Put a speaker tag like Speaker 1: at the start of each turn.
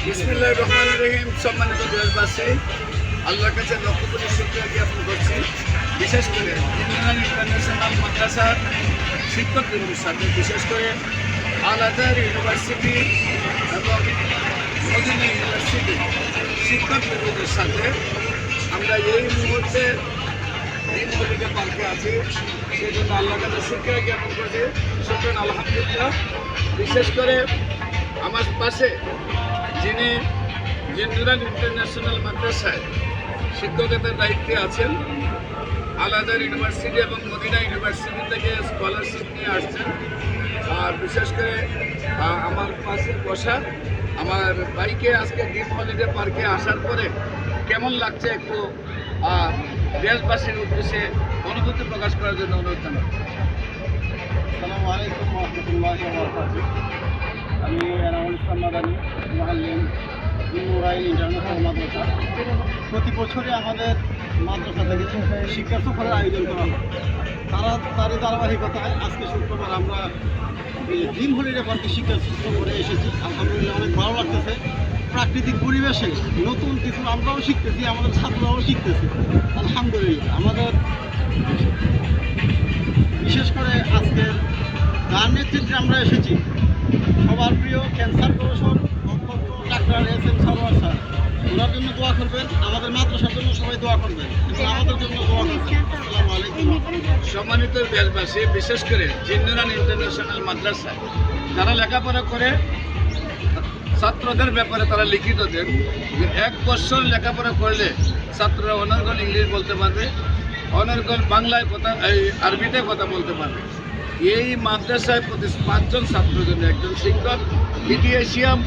Speaker 1: বিসমিল্লাহির রহমানির রহিম। সম্মানিত দেশবাসী, আল্লাহর কাছে লক্ষ কোটি শুকরিয়া জ্ঞাপন করছি। বিশেষ করে ইন্ডিয়ান ইন্টারন্যাশনাল মাদ্রাসার শিক্ষকবৃন্দের সাথে, বিশেষ করে আল আজহার ইউনিভার্সিটি এবং মদিনা ইউনিভার্সিটি শিক্ষকবৃন্দের সাথে আমরা এই মুহূর্তে দিন হলিডে পার্কে আছি। সেই জন্য আল্লাহর কাছে শুকরিয়া জ্ঞাপন করছি। শুকরান, আলহামদুলিল্লাহ। বিশেষ করে আমার পাশে যিনি ইন্ডিয়ান ইন্টারন্যাশনাল মাদ্রাসায় শিক্ষকতার দায়িত্বে আছেন, আল আজহার ইউনিভার্সিটি এবং মদিনা ইউনিভার্সিটি থেকে স্কলারশিপ নিয়ে আসছেন। আর বিশেষ করে আমার পাশে বসা আমার বাইকে আজকে ডিপ হলিডে পার্কে আসার পরে কেমন লাগছে একটু দেশবাসীর উদ্দেশ্যে অনুভূতি প্রকাশ করার জন্য অনুরোধ জানাই।
Speaker 2: আসসালামু আলাইকুম ওয়া রাহমাতুল্লাহি ওয়া বারাকাতুহু। আমি এনামুল ইসলাম মাদানী, মুআল্লিম নুরাইন ইন্টারন্যাশনাল মাদ্রাসা। প্রতি বছরই আমাদের মাদ্রাসা থেকে শিক্ষা সফরের আয়োজন করা হয়। তারই ধারাবাহিকতায় আজকে শুক্রবার আমরা দিন হলিডে পার্কে শিক্ষা সফরে এসেছি। আলহামদুলিল্লাহ, অনেক ভালো লাগতেছে। প্রাকৃতিক পরিবেশে নতুন কিছু আমরাও শিখতেছি, আমাদের ছাত্ররাও শিখতেছি। আলহামদুলিল্লাহ। আমাদের বিশেষ করে আজকের যার নেতৃত্বে আমরা এসেছি, সবার প্রিয় ক্যান্সার গবেষক অধ্যক্ষ ডাক্তার এস.এম. সরোয়ার স্যার, ওনার জন্য দোয়া করবেন। আমাদের মাদ্রাসার জন্য সবাই দোয়া করবেন এবং আমাদের জন্য দোয়া করবেন। আসসালামু আলাইকুম।
Speaker 1: সম্মানিত দেশবাসী, বিশেষ করে ইন্ডিয়ান ইন্টারন্যাশনাল মাদ্রাসায় যারা লেখাপড়া করে ছাত্রদের ব্যাপারে তারা লিখিত দেন যে 1 বছর লেখাপড়া করলে ছাত্ররা অনর্গল ইংলিশ বলতে পারবে, অনর্গল বাংলায় কথা, আরবিতে কথা বলতে পারবে। এই মাদ্রাসায় প্রতি 5 জন ছাত্রের জন্য একজন শিক্ষক, ইটিএশিয়াম